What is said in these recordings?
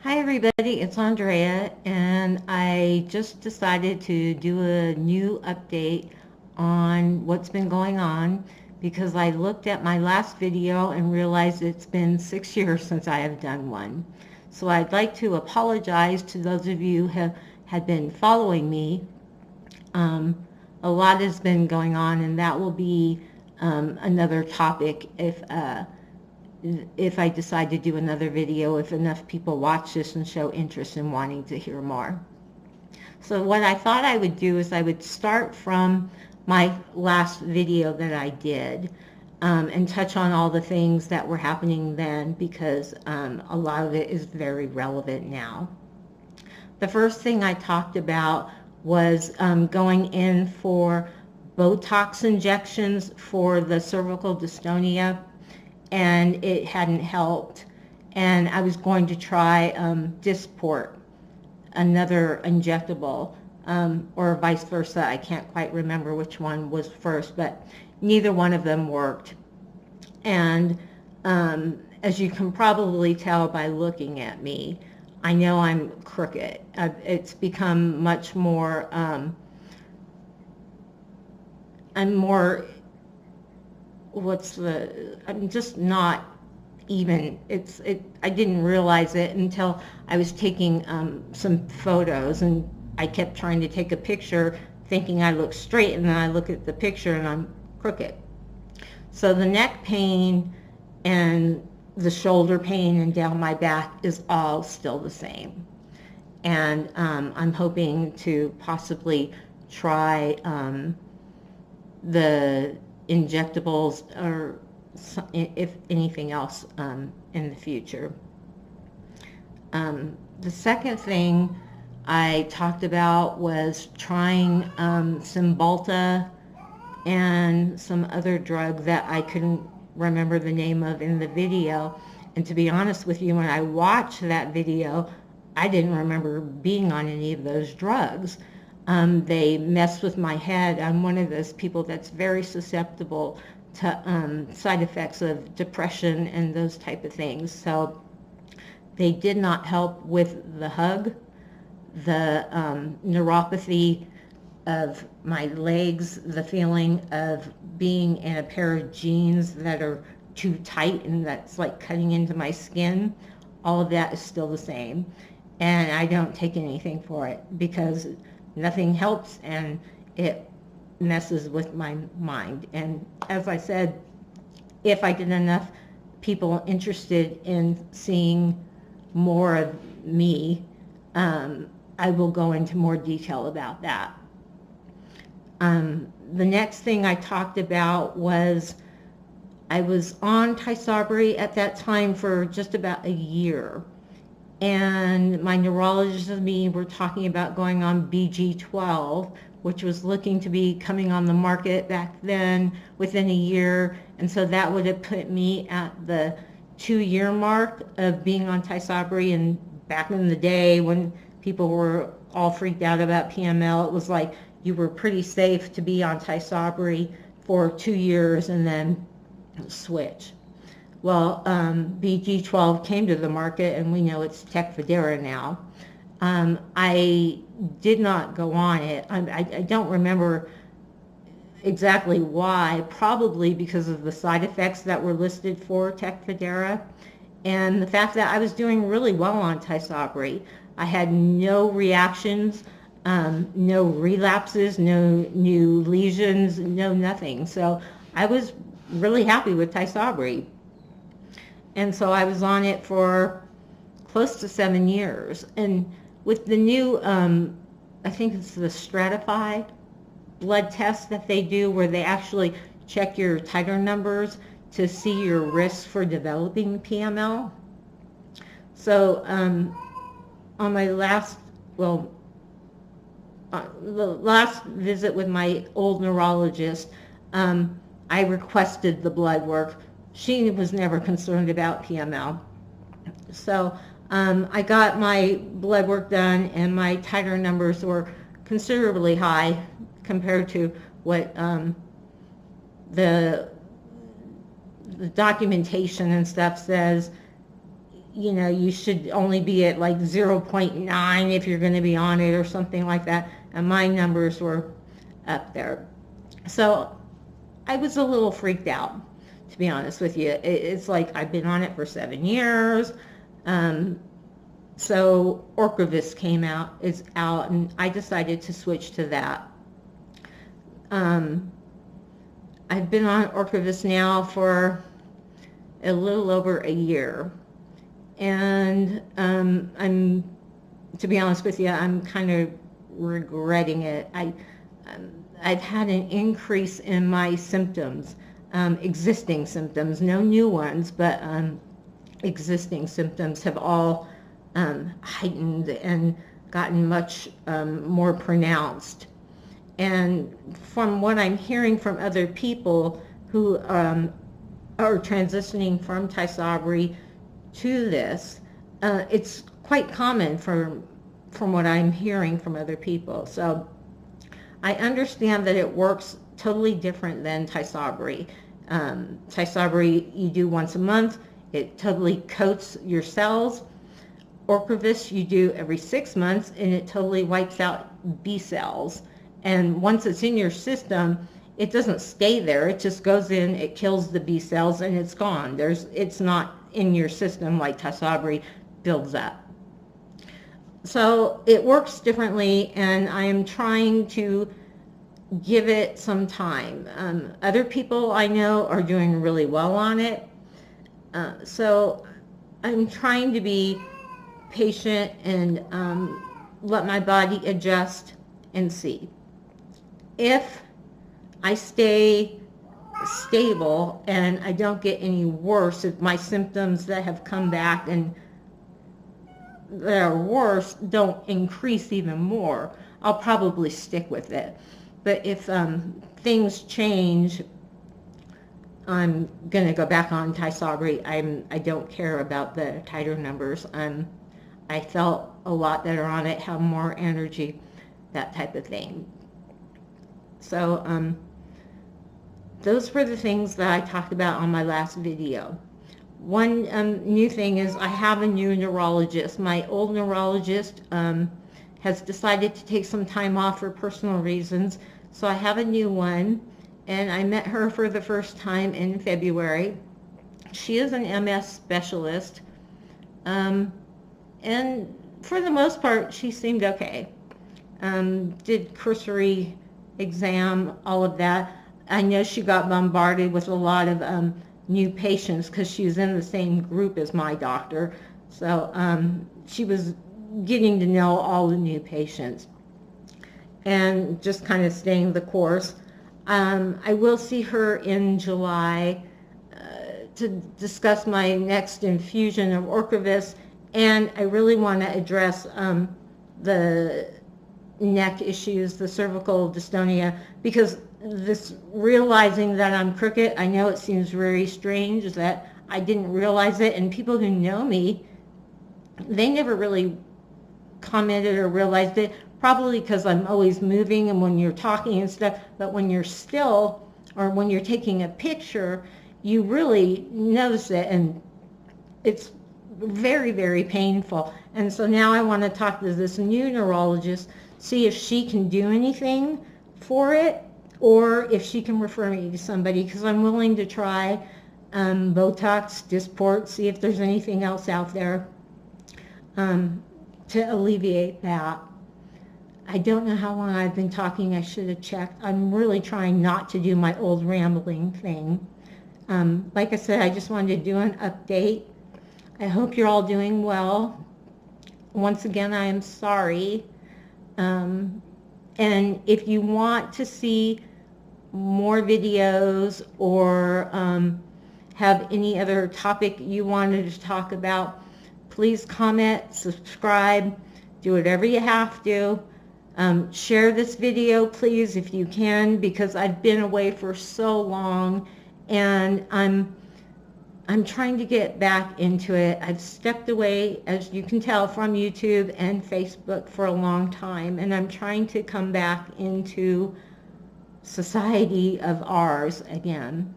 Hi everybody, it's Andrea, and I just decided to do a new update on what's been going on because I looked at my last video and realized it's been 6 years since I have done one. So I'd like to apologize to those of you who had been following me. Um, a lot has been going on, and that will be another topic if I decide to do another video, if enough people watch this and show interest in wanting to hear more. So what I thought I would do is I would start from my last video that I did and touch on all the things that were happening then because a lot of it is very relevant now. The first thing I talked about was going in for Botox injections for the cervical dystonia, and it hadn't helped. And I was going to try Dysport, another injectable, or vice versa. I can't quite remember which one was first, but neither one of them worked. And as you can probably tell by looking at me, I know I'm crooked. It's become much more, I'm more, I'm just not even. I didn't realize it until I was taking some photos, and I kept trying to take a picture thinking I look straight, and then I look at the picture and I'm crooked. So the neck pain and the shoulder pain and down my back is all still the same. And I'm hoping to possibly try the injectables or if anything else in the future. The second thing I talked about was trying Cymbalta and some other drug that I couldn't remember the name of in the video. And to be honest with you, when I watched that video, I didn't remember being on any of those drugs. They mess with my head. I'm one of those people that's very susceptible to side effects of depression and those type of things. So they did not help with the hug, the neuropathy of my legs, the feeling of being in a pair of jeans that are too tight and that's like cutting into my skin. All of that is still the same. And I don't take anything for it because nothing helps and it messes with my mind. And as I said, if I get enough people interested in seeing more of me, I will go into more detail about that. The next thing I talked about was I was on Tysabri at that time for just about a year. And my neurologist and me were talking about going on BG12, which was looking to be coming on the market back then within a year. And so that would have put me at the 2-year mark of being on Tysabri. And back in the day when people were all freaked out about PML, it was like you were pretty safe to be on Tysabri for 2 years and then switch. Well, BG12 came to the market, and we know it's Tecfidera now. I did not go on it. I don't remember exactly why, probably because of the side effects that were listed for Tecfidera and the fact that I was doing really well on Tysabri. I had no reactions, no relapses, no new lesions, no nothing. So I was really happy with Tysabri. And so I was on it for close to 7 years. And with the new, I think it's the Stratify blood test that they do where they actually check your titer numbers to see your risk for developing PML. So on my last, the last visit with my old neurologist, I requested the blood work. She was never concerned about PML. So I got my blood work done, and my titer numbers were considerably high compared to what the documentation and stuff says you know, you should only be at like 0.9 if you're going to be on it or something like that. And my numbers were up there. So I was a little freaked out, to be honest with you. It's like I've been on it for 7 years. So Orcovis is out, and I decided to switch to that. I've been on Orcovis now for a little over a year. And to be honest with you, I'm kind of regretting it. I've had an increase in my symptoms, existing symptoms, no new ones, but existing symptoms have all heightened and gotten much more pronounced. And from what I'm hearing from other people who are transitioning from Tysabri to this, it's quite common from what I'm hearing from other people. So I understand that it works totally different than Tysabri. Tysabri you do once a month. It totally coats your cells. Orcovis you do every 6 months, and it totally wipes out B cells. And once it's in your system, it doesn't stay there. It just goes in, it kills the B cells, and it's gone. It's not in your system like Tysabri builds up. So it works differently, and I am trying to give it some time. Other people I know are doing really well on it. So I'm trying to be patient and let my body adjust and see. If I stay stable and I don't get any worse, if my symptoms that have come back and that are worse don't increase even more, I'll probably stick with it. But if things change, I'm going to go back on Tysabri. I don't care about the titer numbers. I felt a lot that are on it have more energy, that type of thing. So those were the things that I talked about on my last video. One new thing is I have a new neurologist. My old neurologist has decided to take some time off for personal reasons, so I have a new one, and I met her for the first time in February. She is an MS specialist, and for the most part she seemed okay. Did cursory exam, all of that. I know she got bombarded with a lot of new patients because she was in the same group as my doctor, so she was getting to know all the new patients and just kind of staying the course. I will see her in July to discuss my next infusion of Orcovis, and I really want to address the neck issues, the cervical dystonia, because this realizing that I'm crooked, I know it seems very strange that I didn't realize it, and people who know me, they never really commented or realized it, probably because I'm always moving and when you're talking and stuff, but when you're still or when you're taking a picture, you really notice it, and it's very, very painful. And so now I want to talk to this new neurologist, see if she can do anything for it, or if she can refer me to somebody, because I'm willing to try Botox, Dysport, see if there's anything else out there to alleviate that. I don't know how long I've been talking. I should have checked. I'm really trying not to do my old rambling thing. Like I said, I just wanted to do an update. I hope you're all doing well. Once again, I am sorry. And if you want to see more videos or have any other topic you wanted to talk about, please comment, subscribe, do whatever you have to. Share this video, please, if you can, because I've been away for so long, and I'm trying to get back into it. I've stepped away, as you can tell, from YouTube and Facebook for a long time, and I'm trying to come back into society of ours again.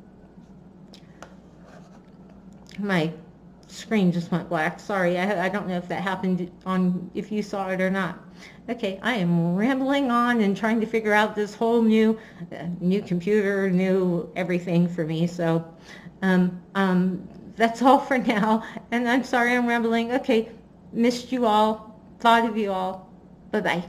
My screen just went black. Sorry, I don't know if that happened on, if you saw it or not. Okay, I am rambling on and trying to figure out this whole new computer, new everything for me. So that's all for now. And I'm sorry I'm rambling. Okay, missed you all. Thought of you all. Bye-bye.